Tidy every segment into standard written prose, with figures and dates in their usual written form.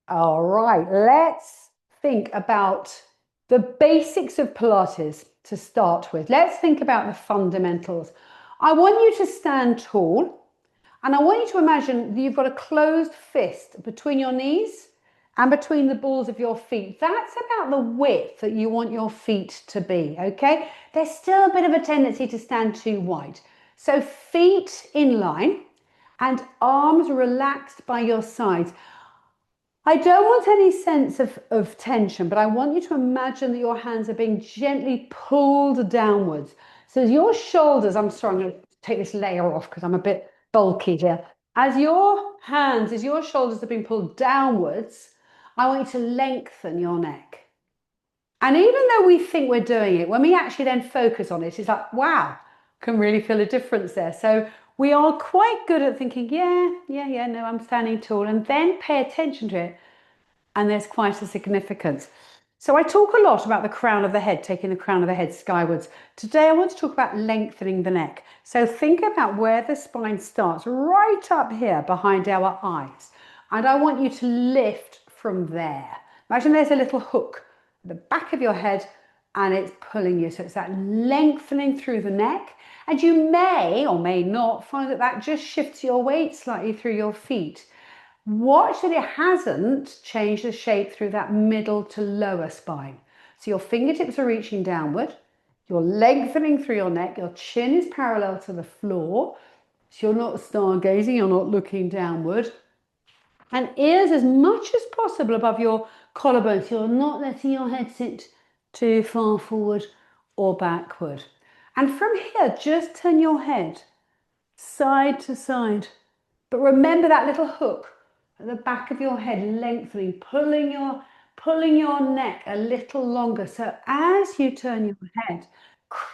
All right, let's think about the basics of Pilates to start with. Let's think about the fundamentals. I want you to stand tall and I want you to imagine that you've got a closed fist between your knees and between the balls of your feet. That's about the width that you want your feet to be, okay? There's still a bit of a tendency to stand too wide. So feet in line and arms relaxed by your sides. I don't want any sense of tension, but I want you to imagine that your hands are being gently pulled downwards. So as your shoulders, I'm sorry, I'm going to take this layer off because I'm a bit bulky here. As your shoulders are being pulled downwards, I want you to lengthen your neck. And even though we think we're doing it, when we actually then focus on it, it's like, wow, can really feel a difference there. So we are quite good at thinking, yeah, no, I'm standing tall, and then pay attention to it. And there's quite a significance. So I talk a lot about the crown of the head, taking the crown of the head skywards. Today I want to talk about lengthening the neck. So think about where the spine starts, right up here behind our eyes. And I want you to lift from there. Imagine there's a little hook at the back of your head and it's pulling you. So it's that lengthening through the neck. And you may or may not find that that just shifts your weight slightly through your feet. Watch that it hasn't changed the shape through that middle to lower spine. So your fingertips are reaching downward, you're lengthening through your neck, your chin is parallel to the floor, so you're not stargazing, you're not looking downward. And ears as much as possible above your collarbone, so you're not letting your head sit too far forward or backward. And from here, just turn your head side to side. But remember that little hook at the back of your head, lengthening, pulling your neck a little longer. So as you turn your head,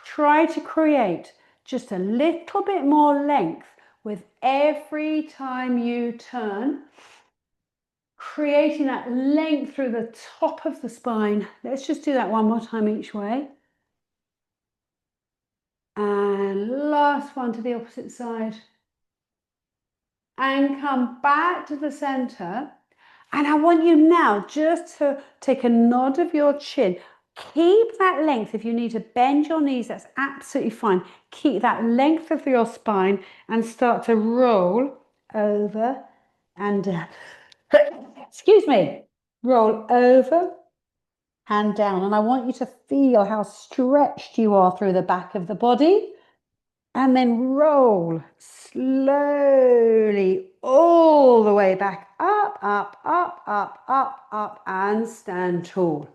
try to create just a little bit more length with every time you turn, creating that length through the top of the spine. Let's just do that one more time each way. And last one to the opposite side. And come back to the center. And I want you now just to take a nod of your chin. Keep that length. If you need to bend your knees, that's absolutely fine. Keep that length of your spine and start to roll over and down. Excuse me. Roll over and down. And I want you to feel how stretched you are through the back of the body. And then roll slowly all the way back up, and stand tall.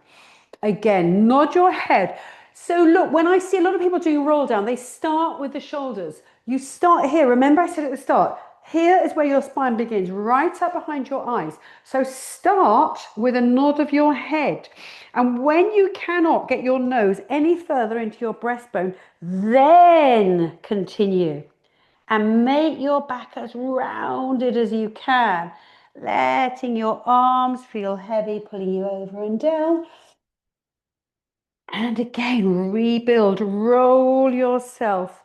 Again, nod your head. So look, when I see a lot of people doing roll down, they start with the shoulders. You start here. Remember I said at the start, here is where your spine begins, right up behind your eyes. So start with a nod of your head. And when you cannot get your nose any further into your breastbone, then continue. And make your back as rounded as you can, letting your arms feel heavy, pulling you over and down. And again, rebuild, roll yourself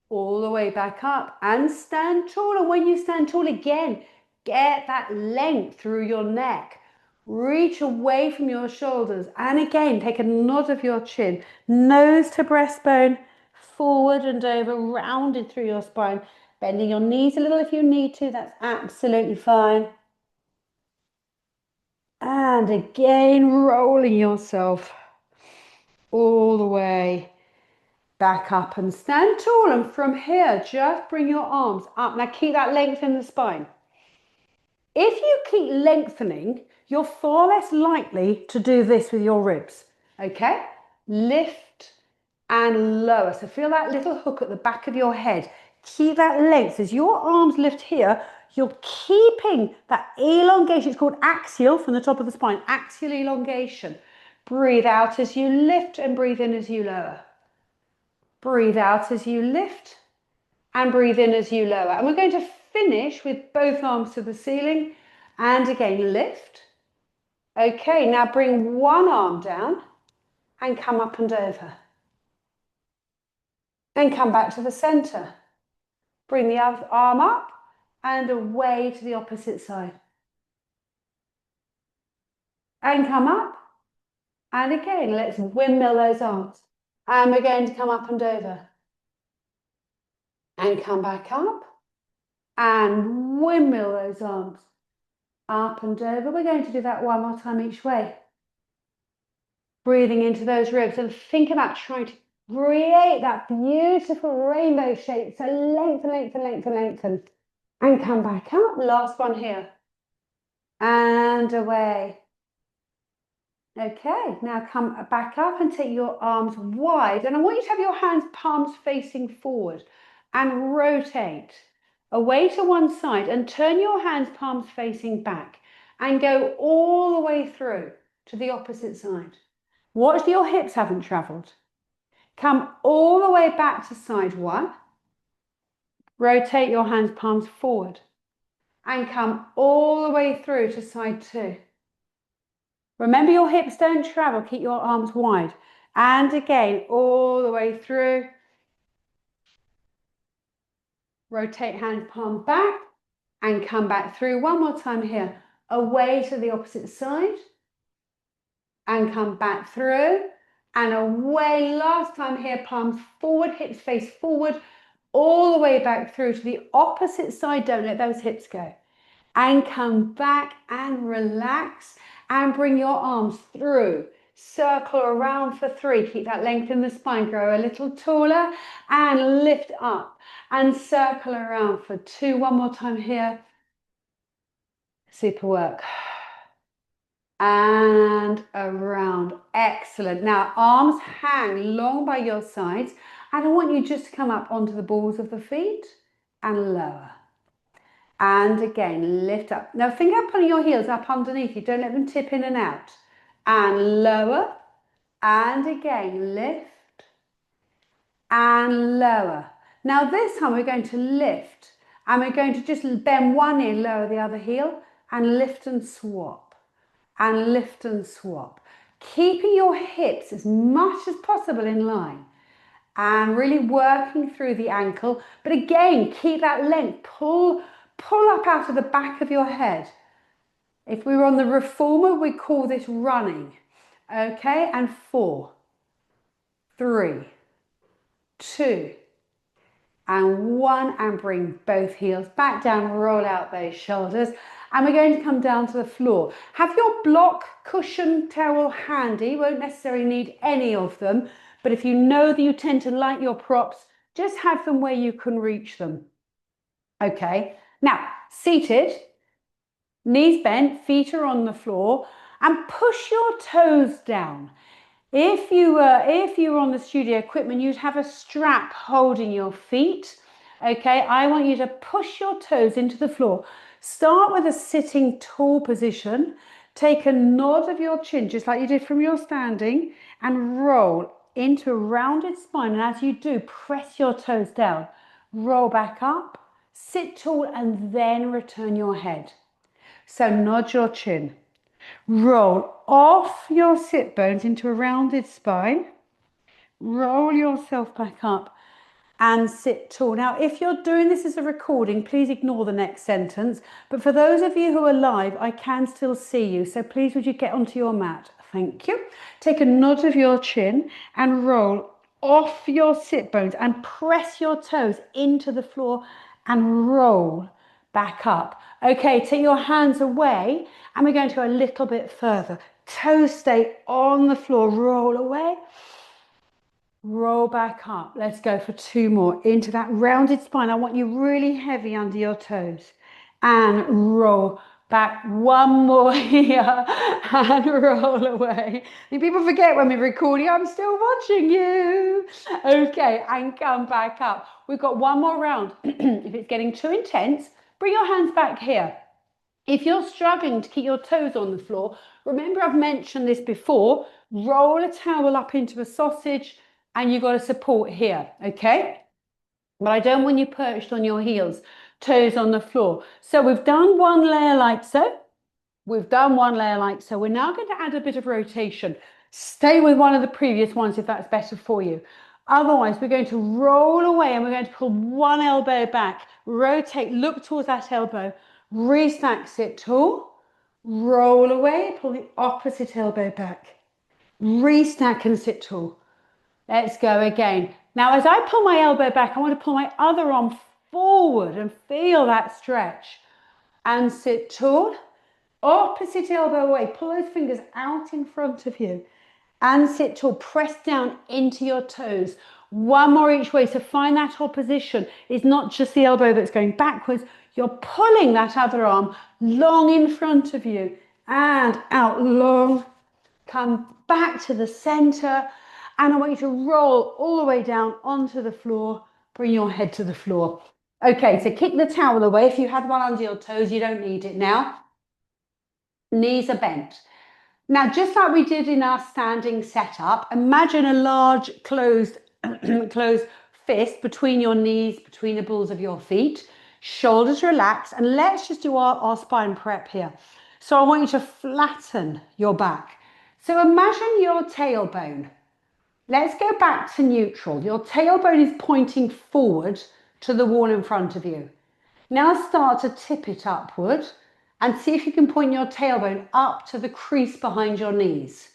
all the way back up and stand tall. And when you stand tall again, get that length through your neck. Reach away from your shoulders. And again, take a nod of your chin, nose to breastbone, forward and over, rounded through your spine. Bending your knees a little if you need to, that's absolutely fine. And again, rolling yourself all the way back up and stand tall. And from here, just bring your arms up. Now keep that length in the spine. If you keep lengthening, you're far less likely to do this with your ribs. Okay? Lift and lower. So feel that little hook at the back of your head. Keep that length. As your arms lift here, you're keeping that elongation. It's called axial from the top of the spine. Axial elongation. Breathe out as you lift and breathe in as you lower. Breathe out as you lift and breathe in as you lower. And we're going to finish with both arms to the ceiling and again lift. Okay, now bring one arm down and come up and over. And come back to the center. Bring the other arm up and away to the opposite side. and come up. And again, let's windmill those arms. And we're going to come up and over. And come back up. And windmill those arms. Up and over. We're going to do that one more time each way. Breathing into those ribs and think about trying to create that beautiful rainbow shape. So lengthen, lengthen, lengthen, lengthen. And come back up. Last one here. And away. Okay, now come back up and take your arms wide. And I want you to have your hands palms facing forward and rotate away to one side and turn your hands palms facing back and go all the way through to the opposite side. Watch that your hips haven't traveled. Come all the way back to side one. Rotate your hands palms forward and come all the way through to side two. Remember, your hips don't travel. Keep your arms wide. And again, all the way through. Rotate hands palm back and come back through. One more time here. Away to the opposite side. And come back through. And away. Last time here, palms forward, hips face forward. All the way back through to the opposite side. Don't let those hips go. And come back and relax. And bring your arms through. Circle around for three. Keep that length in the spine. Grow a little taller. And lift up. And circle around for two. One more time here. Super work. And around. Excellent. Now, arms hang long by your sides. And I want you just to come up onto the balls of the feet. And lower. And again, lift up. Now think about pulling your heels up underneath you. Don't let them tip in and out. And lower. And again, lift. And lower. Now this time we're going to lift. And we're going to just bend one knee, lower the other heel. And lift and swap. And lift and swap. Keeping your hips as much as possible in line. And really working through the ankle. But again, keep that length. Pull up out of the back of your head. If we were on the reformer, we call this running. Okay, and 4, 3, 2, and 1, and bring both heels back down, roll out those shoulders, and we're going to come down to the floor. Have your block, cushion, towel handy. Won't necessarily need any of them, but if you know that you tend to like your props, just have them where you can reach them. Okay. Now, seated, knees bent, feet are on the floor, and push your toes down. If you were on the studio equipment, you'd have a strap holding your feet. Okay, I want you to push your toes into the floor. Start with a sitting tall position. Take a nod of your chin, just like you did from your standing, and roll into a rounded spine. And as you do, press your toes down. Roll back up. Sit tall and then return your head. So nod your chin. Roll off your sit bones into a rounded spine. Roll yourself back up and sit tall. Now, if you're doing this as a recording, please ignore the next sentence. But for those of you who are live, I can still see you. So please would you get onto your mat? Thank you. Take a nod of your chin and roll off your sit bones and press your toes into the floor and roll back up. Okay, take your hands away and we're going to go a little bit further. Toes stay on the floor, roll away, roll back up. Let's go for 2 more. Into that rounded spine. I want you really heavy under your toes. And roll back. 1 more here and roll away. And people forget when we're recording, I'm still watching you. Okay, and come back up. We've got 1 more round. If it's getting too intense, bring your hands back here. If you're struggling to keep your toes on the floor, remember I've mentioned this before, roll a towel up into a sausage and you've got a support here, okay? But I don't want you perched on your heels, toes on the floor. So we've done 1 layer like so. We've done 1 layer like so. We're now going to add a bit of rotation. Stay with one of the previous ones if that's better for you. Otherwise, we're going to roll away and we're going to pull 1 elbow back. Rotate, look towards that elbow. Re-stack, sit tall. roll away, pull the opposite elbow back, restack and sit tall. Let's go again. Now, as I pull my elbow back, I want to pull my other arm forward and feel that stretch. And sit tall. Opposite elbow away. Pull those fingers out in front of you. And sit tall. Press down into your toes. One more each way. So find that opposition. It's not just the elbow that's going backwards. You're pulling that other arm long in front of you. And out long. Come back to the center. And I want you to roll all the way down onto the floor. Bring your head to the floor. Okay, so kick the towel away. If you had one under your toes, you don't need it now. Knees are bent. Now, just like we did in our standing setup, imagine a large closed, closed fist between your knees, between the balls of your feet. Shoulders relax, and let's just do our spine prep here. So I want you to flatten your back. So imagine your tailbone. Let's go back to neutral. Your tailbone is pointing forward to the wall in front of you. Now start to tip it upward and see if you can point your tailbone up to the crease behind your knees.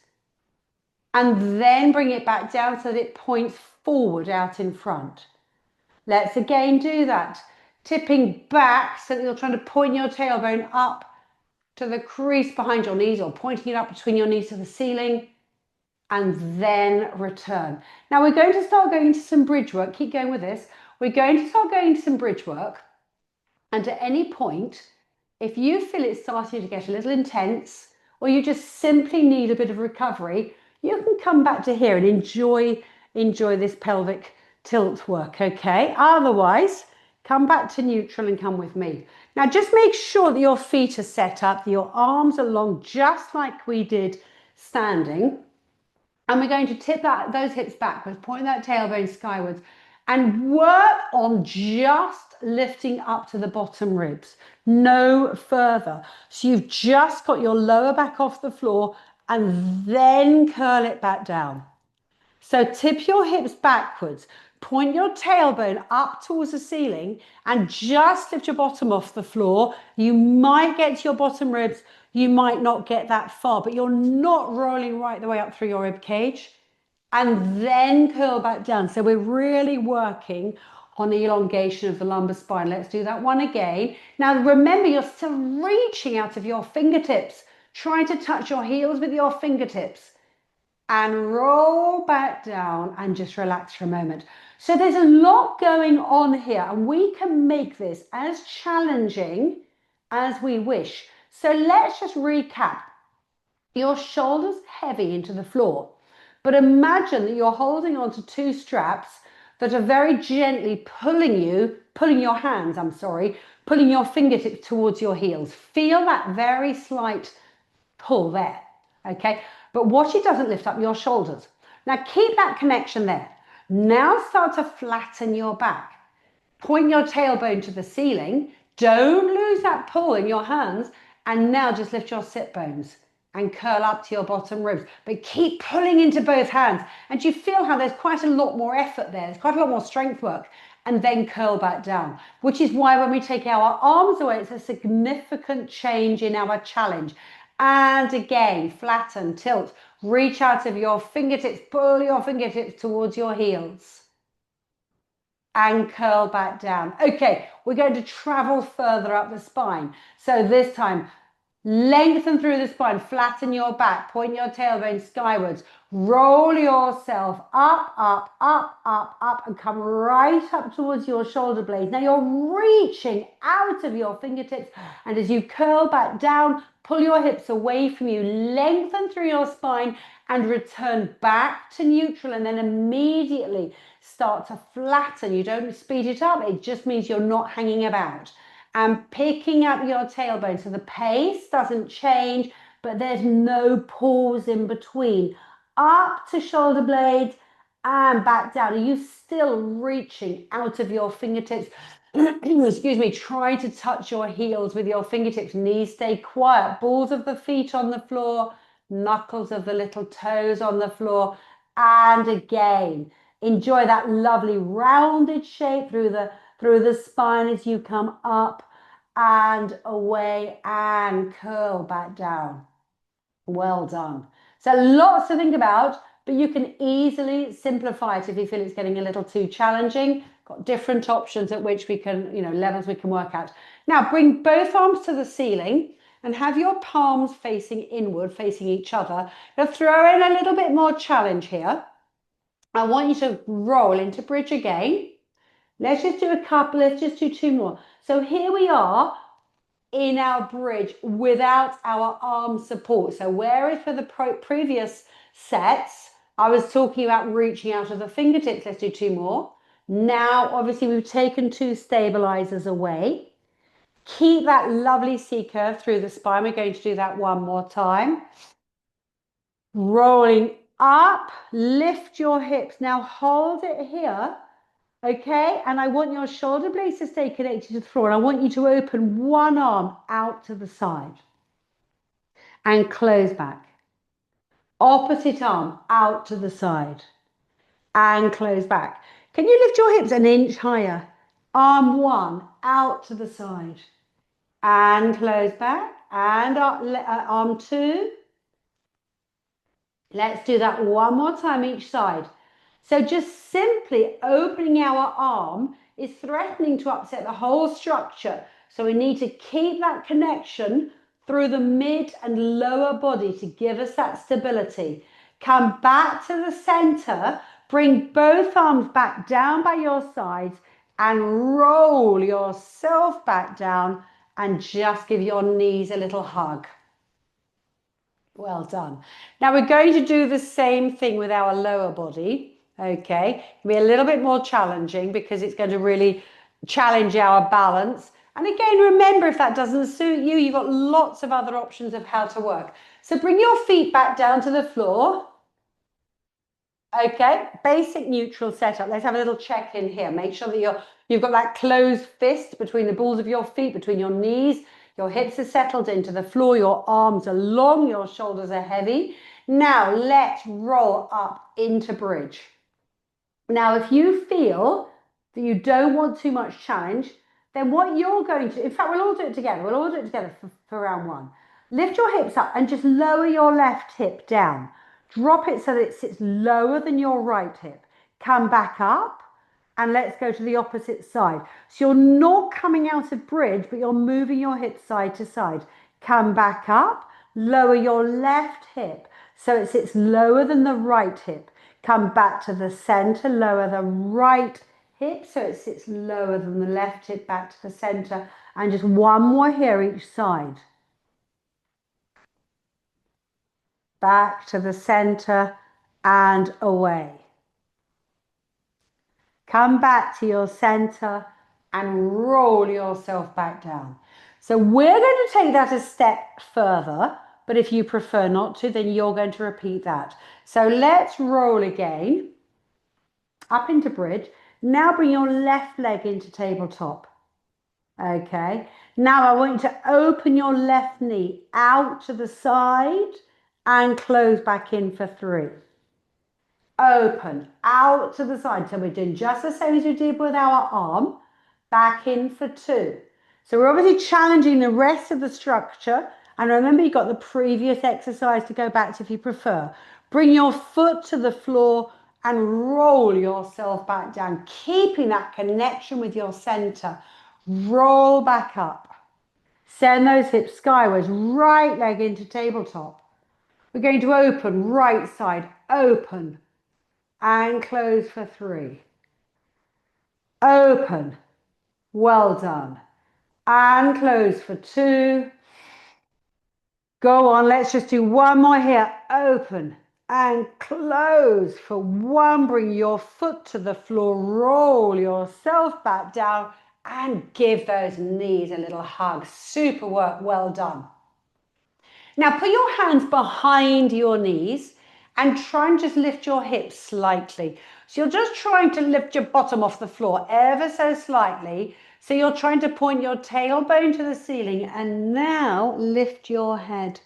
And then bring it back down so that it points forward out in front. Let's again do that. Tipping back so that you're trying to point your tailbone up to the crease behind your knees or pointing it up between your knees to the ceiling. And then return. Now we're going to start going into some bridge work. Keep going with this. We're going to start going into some bridge work. And at any point, if you feel it's starting to get a little intense, or you just simply need a bit of recovery, you can come back to here and enjoy this pelvic tilt work, okay? Otherwise, come back to neutral and come with me. Now just make sure that your feet are set up, that your arms are long, just like we did standing. And we're going to tip those hips backwards, point that tailbone skywards, and work on just lifting up to the bottom ribs, no further. So you've just got your lower back off the floor and then curl it back down. So tip your hips backwards, point your tailbone up towards the ceiling and just lift your bottom off the floor. You might get to your bottom ribs, you might not get that far, but you're not rolling right the way up through your rib cage. And then curl back down. So we're really working on the elongation of the lumbar spine. Let's do that one again. Now remember, you're still reaching out of your fingertips, trying to touch your heels with your fingertips. And roll back down and just relax for a moment. So there's a lot going on here and we can make this as challenging as we wish. So let's just recap. Your shoulders heavy into the floor, but imagine that you're holding onto two straps that are very gently pulling your hands, pulling your fingertips towards your heels. Feel that very slight pull there, okay? But watch it doesn't lift up your shoulders. Now keep that connection there. Now start to flatten your back. Point your tailbone to the ceiling. Don't lose that pull in your hands. And now just lift your sit bones and curl up to your bottom ribs. But keep pulling into both hands. And you feel how there's quite a lot more effort there. There's quite a lot more strength work. And then curl back down. Which is why when we take our arms away, it's a significant change in our challenge. And again, flatten, tilt, reach out of your fingertips, pull your fingertips towards your heels. And curl back down. Okay, we're going to travel further up the spine. So this time, lengthen through the spine, flatten your back, point your tailbone skywards, roll yourself up, up, up, up, up, and come right up towards your shoulder blades. Now you're reaching out of your fingertips, and as you curl back down, pull your hips away from you, lengthen through your spine, and return back to neutral, and then immediately start to flatten. You don't speed it up, it just means you're not hanging about. And picking up your tailbone so the pace doesn't change, but there's no pause in between. Up to shoulder blades and back down. Are you still reaching out of your fingertips? Excuse me, try to touch your heels with your fingertips. Knees stay quiet. Balls of the feet on the floor, knuckles of the little toes on the floor. And again, enjoy that lovely rounded shape through the spine as you come up and away and curl back down. Well done. So lots to think about, but you can easily simplify it if you feel it's getting a little too challenging. Got different options at which we can, levels we can work out. Now bring both arms to the ceiling and have your palms facing inward, facing each other. Now throw in a little bit more challenge here. I want you to roll into bridge again. Let's just do a couple, let's just do two more. So here we are in our bridge without our arm support. So whereas for the previous sets, I was talking about reaching out of the fingertips. Let's do two more. Now, obviously, we've taken two stabilizers away. Keep that lovely C curve through the spine. We're going to do that one more time. Rolling up, lift your hips. Now hold it here. Okay, and I want your shoulder blades to stay connected to the floor. And I want you to open one arm out to the side and close back. Opposite arm out to the side and close back. Can you lift your hips an inch higher? Arm one out to the side and close back. And arm two. Let's do that one more time each side. So just simply opening our arm is threatening to upset the whole structure. So we need to keep that connection through the mid and lower body to give us that stability. Come back to the center, bring both arms back down by your sides and roll yourself back down and just give your knees a little hug. Well done. Now we're going to do the same thing with our lower body. Okay, it'll be a little bit more challenging because it's going to really challenge our balance. And again, remember, if that doesn't suit you, you've got lots of other options of how to work. So bring your feet back down to the floor. Okay, basic neutral setup. Let's have a little check in here. Make sure that you've got that closed fist between the balls of your feet, between your knees. Your hips are settled into the floor. Your arms are long. Your shoulders are heavy. Now let's roll up into bridge. Now, if you feel that you don't want too much challenge, then what you're going to, in fact, we'll all do it together. We'll all do it together for round one. Lift your hips up and just lower your left hip down. Drop it so that it sits lower than your right hip. Come back up and let's go to the opposite side. So you're not coming out of bridge, but you're moving your hips side to side. Come back up, lower your left hip so it sits lower than the right hip. Come back to the center, lower the right hip so it sits lower than the left hip, back to the center. And just one more here each side. Back to the center and away. Come back to your center and roll yourself back down. So we're going to take that a step further, but if you prefer not to, then you're going to repeat that. So let's roll again, up into bridge. Now bring your left leg into tabletop. Okay, now I want you to open your left knee out to the side and close back in for 3. Open, out to the side. So we're doing just the same as we did with our arm. Back in for 2. So we're obviously challenging the rest of the structure. And remember, you've got the previous exercise to go back to if you prefer. Bring your foot to the floor and roll yourself back down, keeping that connection with your center. Roll back up. Send those hips skywards. Right leg into tabletop. We're going to open, right side, open. And close for 3. Open. Well done. And close for 2. Go on, let's just do one more here. Open and close for 1. Bring your foot to the floor. Roll yourself back down and give those knees a little hug. Super work. Well done. Now put your hands behind your knees and try and just lift your hips slightly. So you're just trying to lift your bottom off the floor ever so slightly. So you're trying to point your tailbone to the ceiling and now lift your head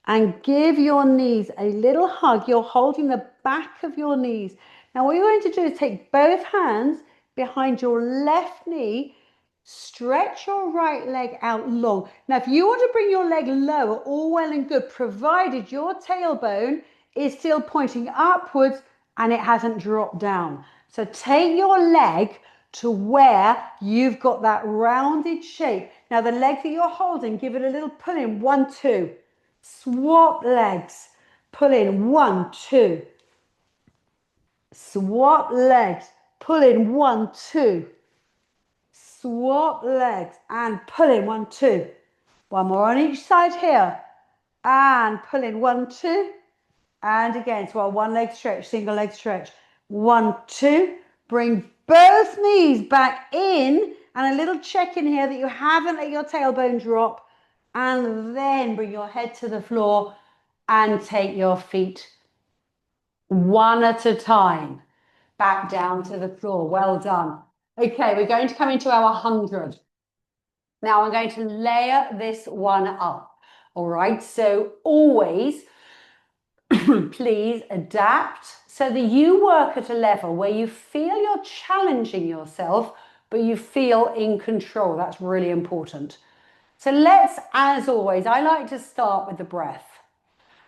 and give your knees a little hug. You're holding the back of your knees. Now what you're going to do is take both hands behind your left knee, Stretch your right leg out long. Now, if you want to bring your leg lower, all well and good, provided your tailbone is still pointing upwards and it hasn't dropped down. So take your leg to where you've got that rounded shape. Now, the leg that you're holding, give it a little pull in. 1, 2. Swap legs. Pull in. 1, 2. Swap legs. Pull in. 1, 2. Swap legs and pull in. 1, 2. One more on each side here. And pull in. 1, 2. And again, so one leg stretch, single leg stretch. 1, 2. Bring both knees back in. And a little check in here that you haven't let your tailbone drop. And then bring your head to the floor and take your feet one at a time back down to the floor. Well done. Okay, we're going to come into our 100. Now I'm going to layer this one up. All right, so always please adapt so that you work at a level where you feel you're challenging yourself, but you feel in control. That's really important. So let's, as always, I like to start with the breath.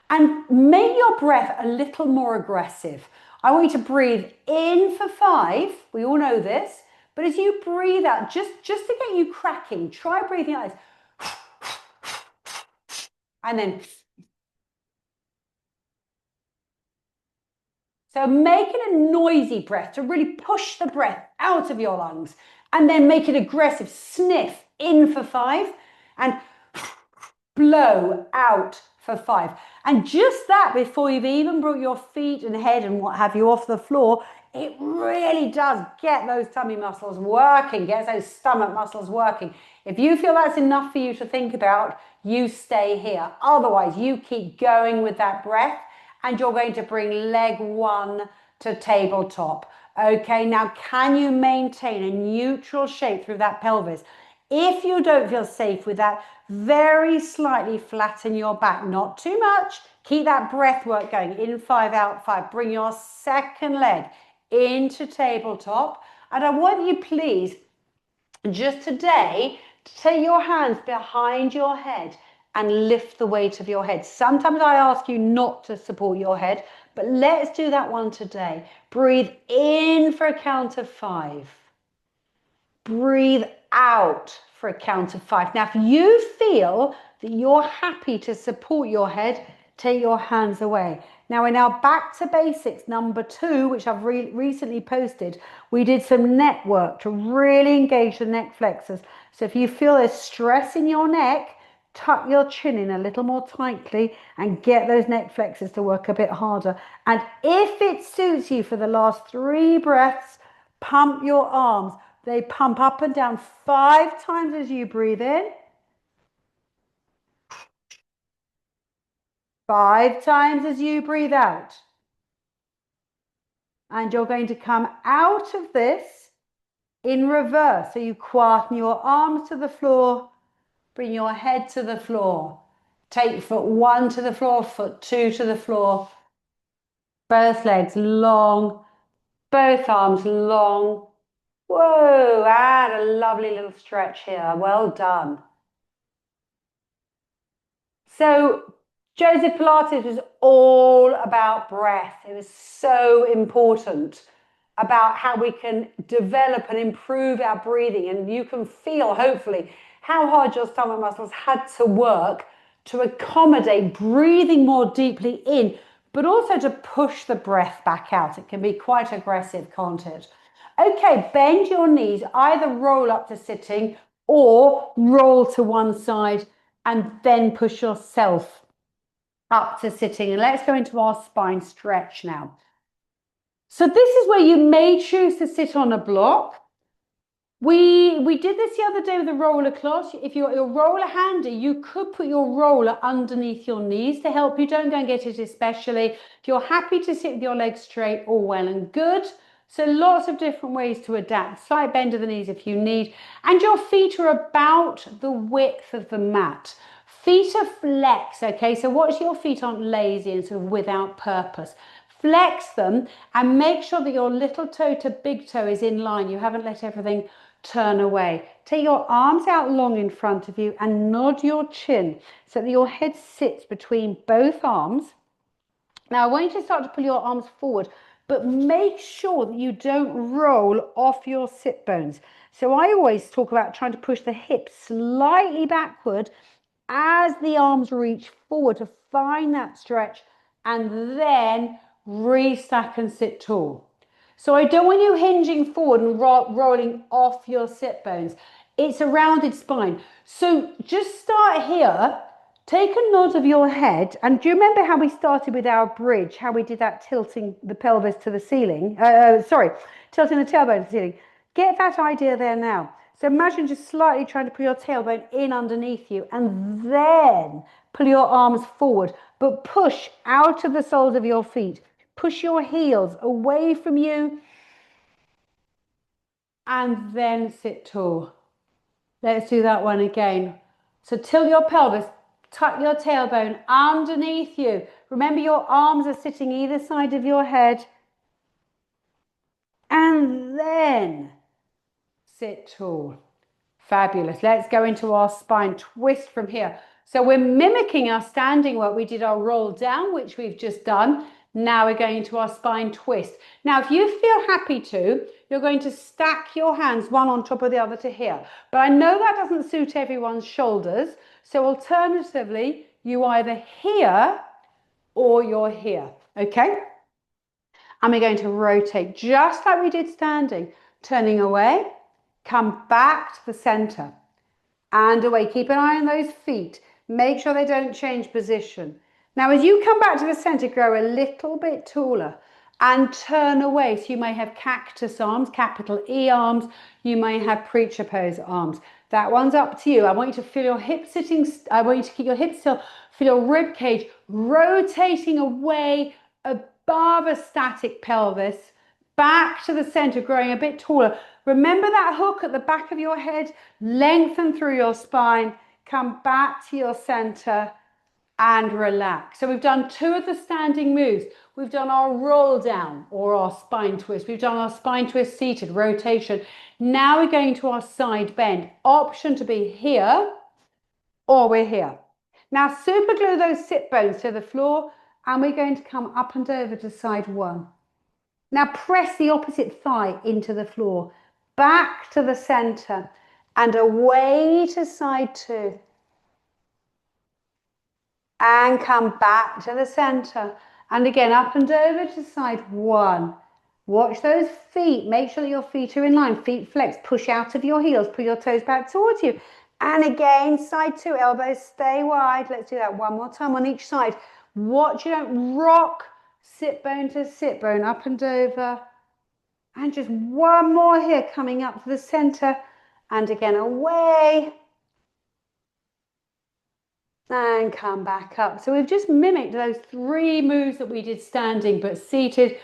And make your breath a little more aggressive. I want you to breathe in for 5. We all know this. But as you breathe out, just to get you cracking, try breathing out. And then. So make it a noisy breath to really push the breath out of your lungs. And then make it aggressive. Sniff in for 5. And blow out for 5. And just that, before you've even brought your feet and head and what have you off the floor, it really does get those tummy muscles working, gets those stomach muscles working. If you feel that's enough for you to think about, you stay here. Otherwise, you keep going with that breath and you're going to bring leg 1 to tabletop. Okay, now can you maintain a neutral shape through that pelvis? If you don't feel safe with that, very slightly flatten your back, not too much. Keep that breath work going. In 5, out 5. Bring your second leg into tabletop. And I want you, please, just today, to take your hands behind your head and lift the weight of your head. Sometimes I ask you not to support your head, but let's do that one today. Breathe in for a count of 5. Breathe out for a count of 5. Now, if you feel that you're happy to support your head, take your hands away. Now, we're now back to basics. Number 2, which I've recently posted, we did some neck work to really engage the neck flexors. So if you feel there's stress in your neck, tuck your chin in a little more tightly and get those neck flexors to work a bit harder. And if it suits you, for the last 3 breaths, pump your arms. They pump up and down 5 times as you breathe in. 5 times as you breathe out. And you're going to come out of this in reverse. So you quieten your arms to the floor, bring your head to the floor. Take foot 1 to the floor, foot 2 to the floor. Both legs long, both arms long. Whoa, and a lovely little stretch here. Well done. So Joseph Pilates was all about breath. It was so important about how we can develop and improve our breathing. And you can feel, hopefully, how hard your stomach muscles had to work to accommodate breathing more deeply in, but also to push the breath back out. It can be quite aggressive, can't it? Okay, bend your knees, either roll up to sitting or roll to one side and then push yourself up to sitting. And let's go into our spine stretch now. So this is where you may choose to sit on a block. We did this the other day with a roller class. If you're a roller handy, you could put your roller underneath your knees to help you. Don't go and get it especially. If you're happy to sit with your legs straight, all well and good. So lots of different ways to adapt. Slight bend of the knees if you need. And your feet are about the width of the mat. Feet are flexed, okay? So watch your feet aren't lazy and sort of without purpose. Flex them and make sure that your little toe to big toe is in line. You haven't let everything turn away. Take your arms out long in front of you and nod your chin so that your head sits between both arms. Now I want you to start to pull your arms forward, but make sure that you don't roll off your sit bones. So I always talk about trying to push the hips slightly backward as the arms reach forward to find that stretch, and then restack and sit tall. So I don't want you hinging forward and rolling off your sit bones. It's a rounded spine. So just start here. Take a nod of your head. And do you remember how we started with our bridge? How we did that tilting the pelvis to the ceiling? Tilting the tailbone to the ceiling. Get that idea there now. So imagine just slightly trying to pull your tailbone in underneath you and then pull your arms forward, but push out of the soles of your feet. Push your heels away from you and then sit tall. Let's do that one again. So tilt your pelvis, tuck your tailbone underneath you. Remember your arms are sitting either side of your head. And then sit tall. Fabulous. Let's go into our spine twist from here. So we're mimicking our standing work. We did our roll down, which we've just done. Now we're going into our spine twist. Now, if you feel happy to, you're going to stack your hands one on top of the other to here. But I know that doesn't suit everyone's shoulders. So alternatively, you either here or you're here. Okay? And we're going to rotate just like we did standing, turning away. Come back to the center and away. Keep an eye on those feet. Make sure they don't change position. Now, as you come back to the center, grow a little bit taller and turn away. So you may have cactus arms, capital E arms. You may have preacher pose arms. That one's up to you. I want you to feel your hips sitting. I want you to keep your hips still. Feel your rib cage rotating away above a static pelvis. Back to the center, growing a bit taller. Remember that hook at the back of your head? Lengthen through your spine. Come back to your center and relax. So we've done two of the standing moves. We've done our roll down or our spine twist. We've done our spine twist seated, rotation. Now we're going to our side bend. Option to be here or we're here. Now super glue those sit bones to the floor and we're going to come up and over to side one. Now press the opposite thigh into the floor, back to the center and away to side two. And come back to the center. And again, up and over to side one. Watch those feet. Make sure that your feet are in line. Feet flexed. Push out of your heels. Pull your toes back towards you. And again, side two. Elbows stay wide. Let's do that one more time on each side. Watch you don't rock. Sit bone to sit bone. Up and over. And just one more here. Coming up to the center. And again, away. And come back up. So we've just mimicked those three moves that we did standing, but seated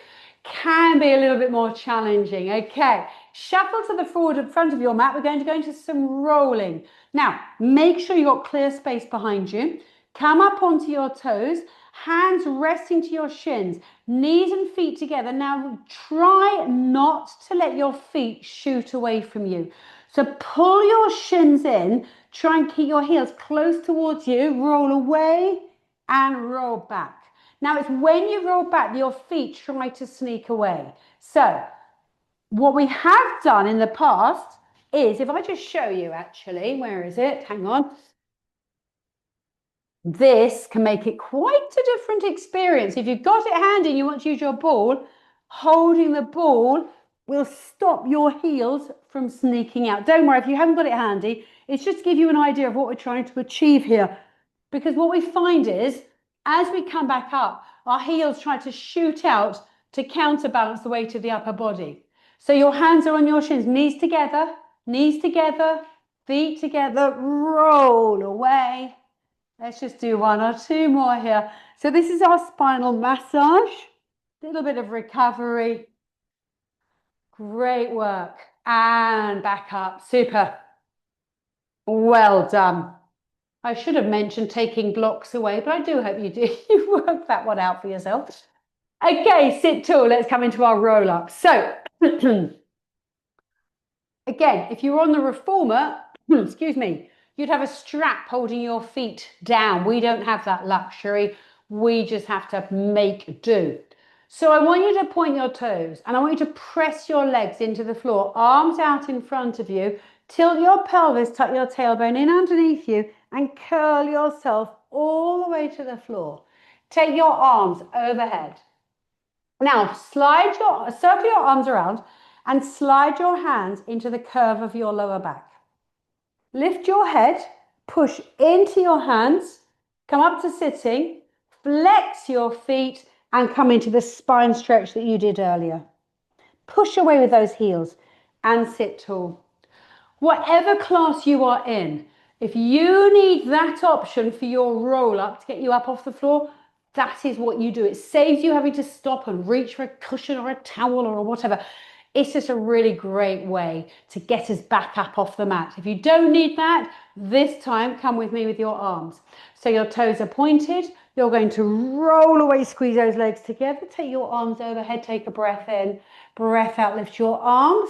can be a little bit more challenging. Okay, shuffle to the front of your mat. We're going to go into some rolling. Now, make sure you've got clear space behind you. Come up onto your toes, hands resting to your shins, knees and feet together. Now, try not to let your feet shoot away from you. So pull your shins in, try and keep your heels close towards you, roll away and roll back. Now it's when you roll back, your feet try to sneak away. So what we have done in the past is, if I just show you actually, where is it? Hang on. This can make it quite a different experience. If you've got it handy and you want to use your ball, holding the ball will stop your heels from sneaking out. Don't worry if you haven't got it handy. It's just to give you an idea of what we're trying to achieve here. Because what we find is, as we come back up, our heels try to shoot out to counterbalance the weight of the upper body. So your hands are on your shins, knees together, feet together, roll away. Let's just do one or two more here. So this is our spinal massage. A little bit of recovery. Great work. And back up. Super. Well done. I should have mentioned taking blocks away, but I do hope you do. You worked that one out for yourself. Okay, sit tall. Let's come into our roll up. So Again, if you were on the reformer, excuse me, you'd have a strap holding your feet down. We don't have that luxury. We just have to make do. So I want you to point your toes and I want you to press your legs into the floor, arms out in front of you, tilt your pelvis, tuck your tailbone in underneath you and curl yourself all the way to the floor. Take your arms overhead. Now circle your arms around and slide your hands into the curve of your lower back. Lift your head, push into your hands, come up to sitting, flex your feet and come into the spine stretch that you did earlier. Push away with those heels and sit tall. Whatever class you are in, if you need that option for your roll up to get you up off the floor, that is what you do. It saves you having to stop and reach for a cushion or a towel or whatever. It's just a really great way to get us back up off the mat. If you don't need that, this time come with me with your arms. So your toes are pointed. You're going to roll away, squeeze those legs together. Take your arms overhead, take a breath in, breath out, lift your arms,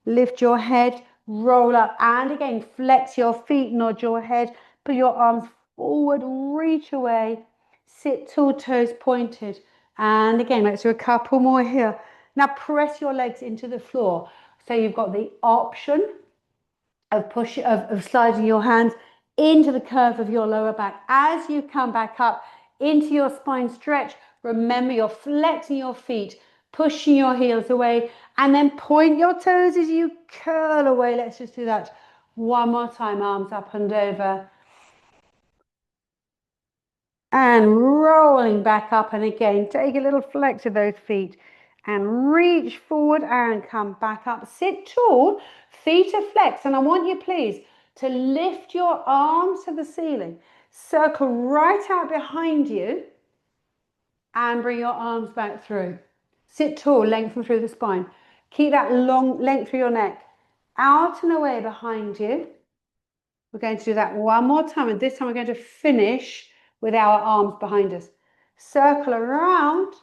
lift your head, roll up, and again, flex your feet, nod your head, put your arms forward, reach away, sit tall, toes pointed. And again, let's do a couple more here. Now press your legs into the floor. So you've got the option of sliding your hands into the curve of your lower back. As you come back up into your spine stretch, remember you're flexing your feet, pushing your heels away, and then point your toes as you curl away. Let's just do that one more time. Arms up and over. And rolling back up, and again, take a little flex of those feet and reach forward and come back up. Sit tall, feet are flexed, and I want you, please, to lift your arms to the ceiling. Circle right out behind you and bring your arms back through. Sit tall, lengthen through the spine. Keep that long length through your neck. Out and away behind you. We're going to do that one more time, and this time we're going to finish with our arms behind us. Circle around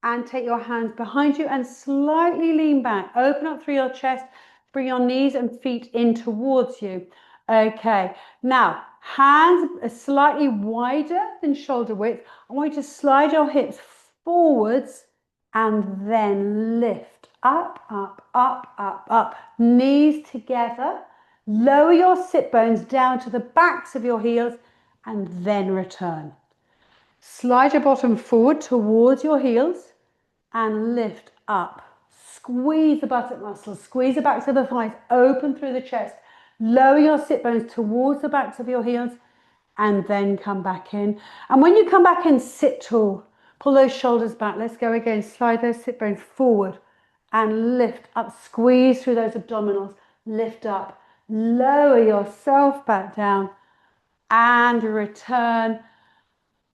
and take your hands behind you and slightly lean back. Open up through your chest. Bring your knees and feet in towards you. Okay, now hands are slightly wider than shoulder width. I want you to slide your hips forwards and then lift. Up, up, up, up, up. Knees together. Lower your sit bones down to the backs of your heels and then return. Slide your bottom forward towards your heels and lift up. Squeeze the buttock muscles, squeeze the backs of the thighs, open through the chest. Lower your sit bones towards the backs of your heels and then come back in. And when you come back in, sit tall. Pull those shoulders back. Let's go again. Slide those sit bones forward and lift up. Squeeze through those abdominals. Lift up. Lower yourself back down and return.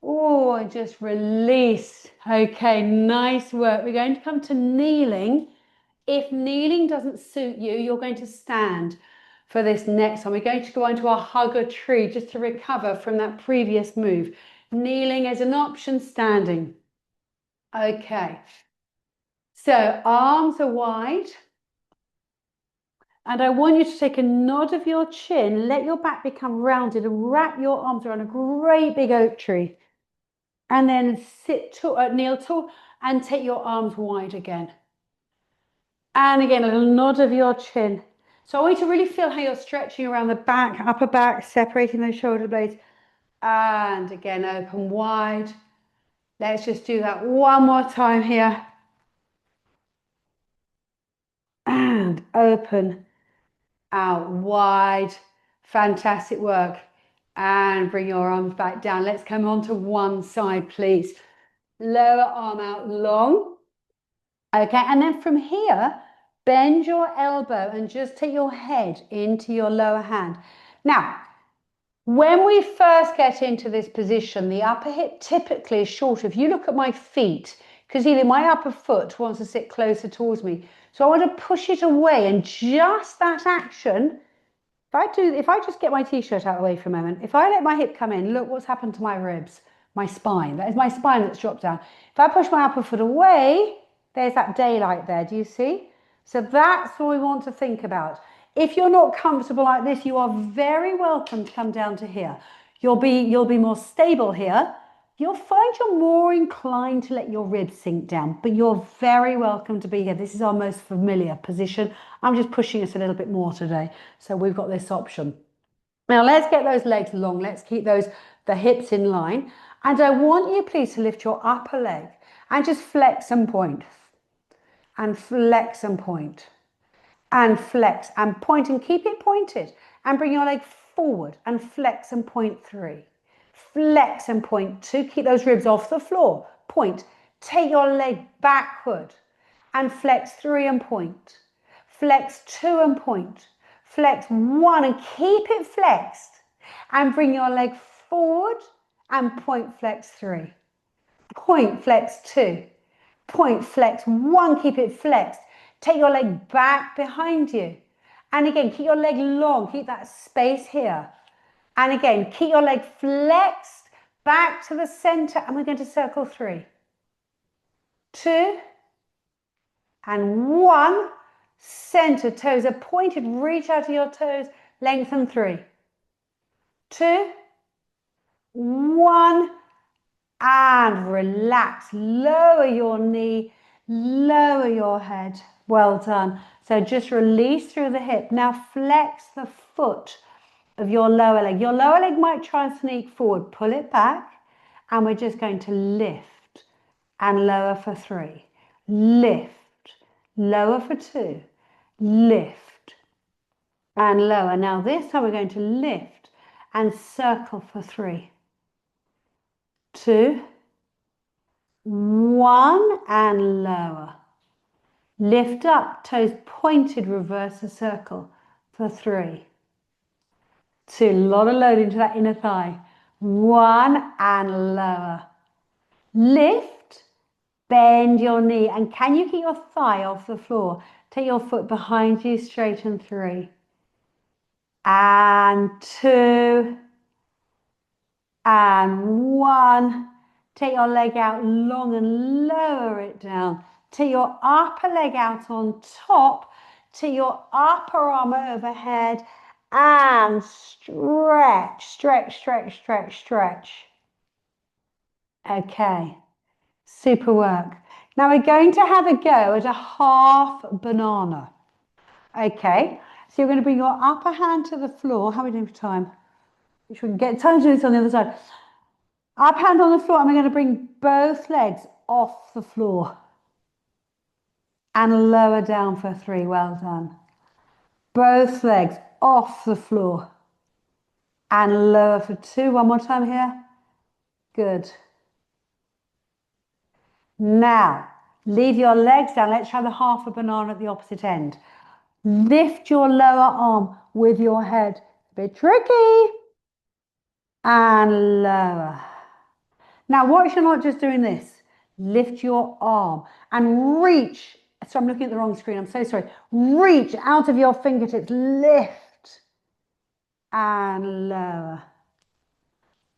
Oh, and just release. Okay, nice work. We're going to come to kneeling. If kneeling doesn't suit you, you're going to stand for this next one. We're going to go into a hugger tree just to recover from that previous move. Kneeling is an option, standing. Okay. So arms are wide. And I want you to take a nod of your chin, let your back become rounded and wrap your arms around a great big oak tree. And then kneel tall and take your arms wide again. And again, a little nod of your chin. So I want you to really feel how you're stretching around the back, upper back, separating those shoulder blades. And again, open wide. Let's just do that one more time here. And open out wide. Fantastic work. And bring your arms back down. Let's come on to one side, please. Lower arm out long. Okay, and then from here, bend your elbow and just take your head into your lower hand. Now, when we first get into this position, the upper hip typically is shorter. If you look at my feet, because either my upper foot wants to sit closer towards me. So I want to push it away, and just that action, if I just get my t-shirt out of the way for a moment, if I let my hip come in, look what's happened to my ribs, my spine. That is my spine that's dropped down. If I push my upper foot away, there's that daylight there. Do you see? So that's what we want to think about. If you're not comfortable like this, you are very welcome to come down to here. You'll be more stable here. You'll find you're more inclined to let your ribs sink down, but you're very welcome to be here. This is our most familiar position. I'm just pushing us a little bit more today. So we've got this option. Now let's get those legs long. Let's keep the hips in line. And I want you please to lift your upper leg and just flex and point. And flex and point. And flex and point and keep it pointed. And bring your leg forward and flex and point 3. Flex and point 2. Keep those ribs off the floor. Point. Take your leg backward and flex 3 and point. Flex 2 and point. Flex 1 and keep it flexed. And bring your leg forward and point flex 3. Point flex 2. Point flex 1. Keep it flexed. Take your leg back behind you. And again, keep your leg long. Keep that space here. And again, keep your leg flexed back to the center. And we're going to circle 3. 2. And 1. Center. Toes are pointed. Reach out to your toes. Lengthen 3. 2. 1. And relax. Lower your knee. Lower your head. Well done. So just release through the hip. Now flex the foot of your lower leg. Your lower leg might try and sneak forward. Pull it back. And we're just going to lift and lower for 3. Lift. Lower for 2. Lift. And lower. Now this time we're going to lift and circle for 3. 2. 1 and lower. Lift up, toes pointed, reverse a circle for 3. 2, a lot of load into that inner thigh. 1 and lower. Lift, bend your knee, and can you keep your thigh off the floor? Take your foot behind you, straighten 3. And 2. And 1. Take your leg out long and lower it down. Take your upper leg out on top. Take your upper arm overhead and stretch, stretch, stretch, stretch, stretch. Okay, super work. Now we're going to have a go at a half banana. Okay, so you're going to bring your upper hand to the floor. How are we doing for time? We should get time to do this on the other side. Up hand on the floor, and we're going to bring both legs off the floor. And lower down for 3, well done. Both legs off the floor. And lower for 2, one more time here. Good. Now, leave your legs down. Let's try the half a banana at the opposite end. Lift your lower arm with your head. A bit tricky. And lower. Now watch, you're not just doing this. Lift your arm and reach. So I'm looking at the wrong screen. I'm so sorry. Reach out of your fingertips. Lift. And lower.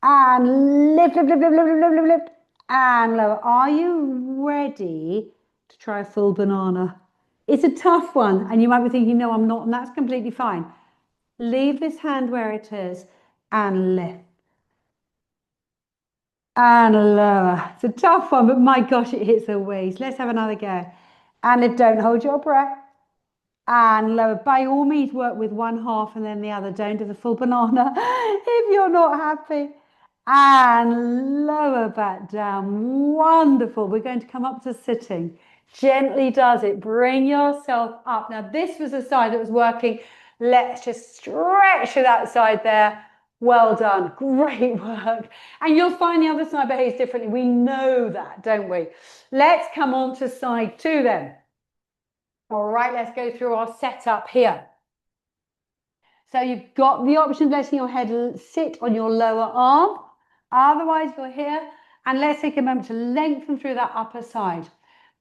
And lift, lift, lift, lift, lift, lift, lift, lift. And lower. Are you ready to try a full banana? It's a tough one. And you might be thinking, no, I'm not. And that's completely fine. Leave this hand where it is and lift. And lower. It's a tough one, but my gosh, it hits the waist. Let's have another go. And lift, don't hold your breath. And lower. By all means, work with one half and then the other. Don't do the full banana if you're not happy. And lower back down. Wonderful. We're going to come up to sitting. Gently does it. Bring yourself up. Now, this was the side that was working. Let's just stretch to that side there. Well done. Great work. And you'll find the other side behaves differently. We know that, don't we? Let's come on to side 2 then. All right, let's go through our setup here. So you've got the option of letting your head sit on your lower arm. Otherwise, you're here. And let's take a moment to lengthen through that upper side.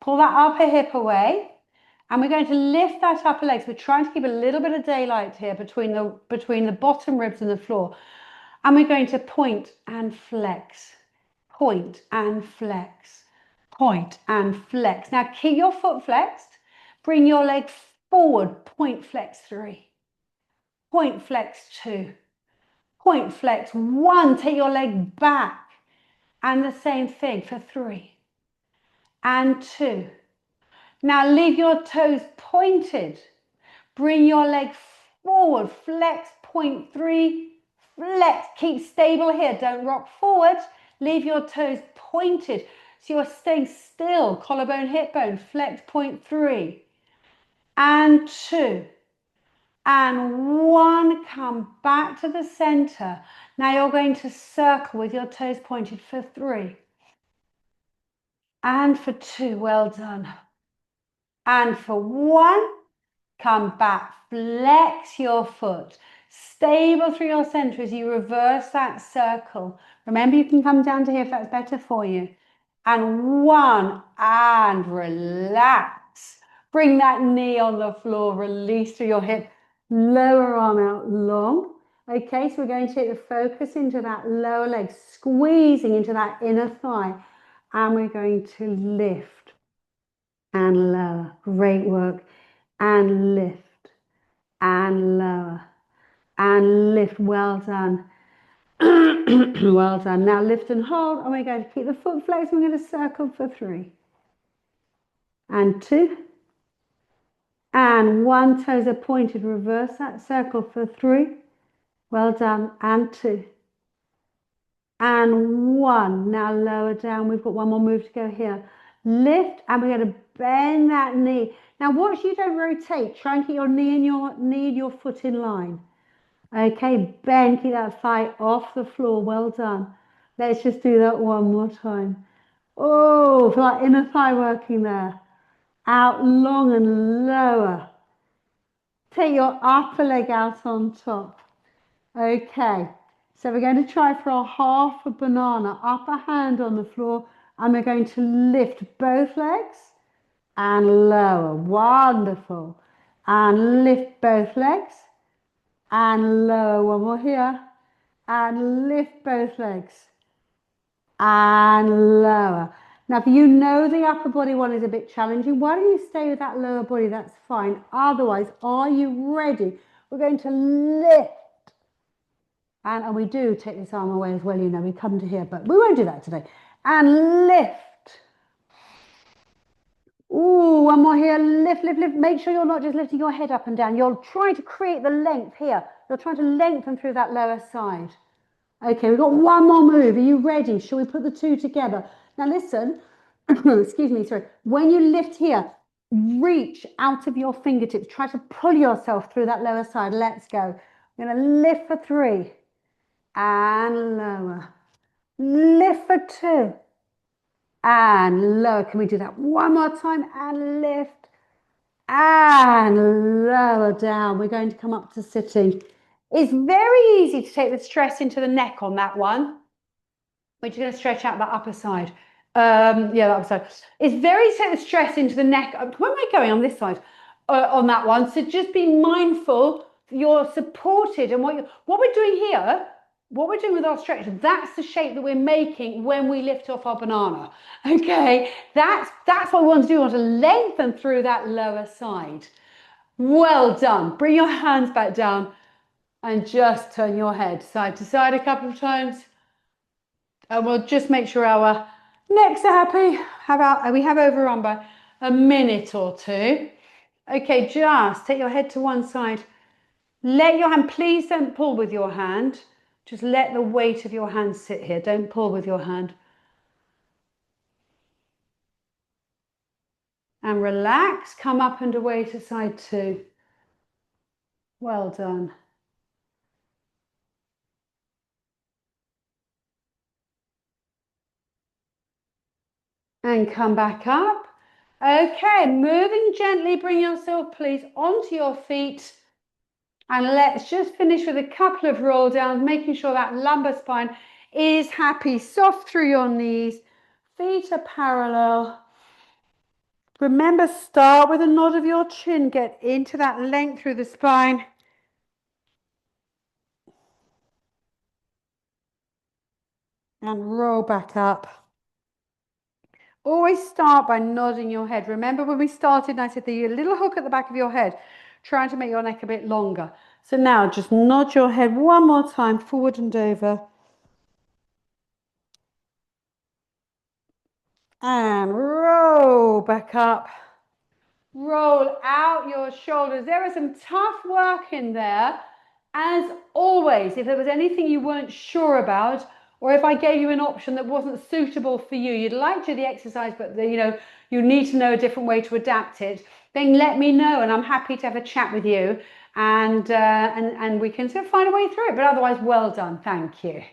Pull that upper hip away. And we're going to lift that upper leg. So we're trying to keep a little bit of daylight here between the bottom ribs and the floor. And we're going to point and flex. Point and flex. Point and flex. Now keep your foot flexed. Bring your leg forward. Point, flex 3. point flex 2, point flex 1, take your leg back, and the same thing for 3 and 2. Now leave your toes pointed, bring your leg forward, flex, point 3, flex, keep stable here, don't rock forward, leave your toes pointed, so you're staying still, collarbone, hip bone, flex, point 3 and 2 and 1, come back to the center. Now you're going to circle with your toes pointed for 3 and for 2, well done, and for 1, come back, flex your foot, stable through your center as you reverse that circle. Remember, you can come down to here if that's better for you. And 1, and relax. Bring that knee on the floor, release through your hip, lower arm out long. Okay, so we're going to take the focus into that lower leg, squeezing into that inner thigh, and we're going to lift and lower. Great work. And lift and lower and lift. Well done. Well done. Now lift and hold, and we're going to keep the foot flexed. We're going to circle for 3 and 2 and 1. Toes are pointed. Reverse that circle for 3. Well done. And 2 and 1. Now lower down. We've got one more move to go here. Lift, and we're going to bend that knee. Now watch you don't rotate. Try and keep your knee and your foot in line. Okay, bend, keep that thigh off the floor. Well done. Let's just do that one more time. Oh, feel that inner thigh working there. Out long and lower. Take your upper leg out on top. Okay, so we're going to try for a half a banana, upper hand on the floor, and we're going to lift both legs and lower. Wonderful. And lift both legs and lower. One more here. And lift both legs and lower. Now, if you know the upper body one is a bit challenging, why don't you stay with that lower body? That's fine. Otherwise, are you ready? We're going to lift. And we do take this arm away as well, you know, we come to here, but we won't do that today. And lift. Ooh, one more here. Lift, lift, lift. Make sure you're not just lifting your head up and down. You're trying to create the length here. You're trying to lengthen through that lower side. Okay, we've got one more move. Are you ready? Shall we put the 2 together? Now listen, excuse me, sorry. When you lift here, reach out of your fingertips. Try to pull yourself through that lower side. Let's go. We're going to lift for 3 and lower. Lift for 2 and lower. Can we do that one more time? And lift and lower down. We're going to come up to sitting. It's very easy to take the stress into the neck on that one, which is going to stretch out that upper side. Yeah, that upper side. It's very easy to take the stress into the neck. Where am I going on this side? On that one. So just be mindful that you're supported, and what we're doing here, what we're doing with our stretch, that's the shape that we're making when we lift off our banana. Okay, that's what we want to do. We want to lengthen through that lower side. Well done. Bring your hands back down and just turn your head side to side a couple of times. And we'll just make sure our necks are happy. We have overrun by a minute or 2. Okay, just take your head to one side. Let your hand, please don't pull with your hand. Just let the weight of your hand sit here. Don't pull with your hand. And relax, come up and away to side 2. Well done. And come back up. Okay, moving gently, bring yourself please onto your feet. And let's just finish with a couple of roll downs, making sure that lumbar spine is happy, soft through your knees, feet are parallel. Remember, start with a nod of your chin, get into that length through the spine. And roll back up. Always start by nodding your head. Remember when we started and I said the little hook at the back of your head, trying to make your neck a bit longer. So now just nod your head one more time, forward and over. And roll back up. Roll out your shoulders. There is some tough work in there. As always, if there was anything you weren't sure about, or if I gave you an option that wasn't suitable for you, you'd like to do the exercise, but you need to know a different way to adapt it, then let me know, and I'm happy to have a chat with you, and we can sort of find a way through it. But otherwise, well done. Thank you.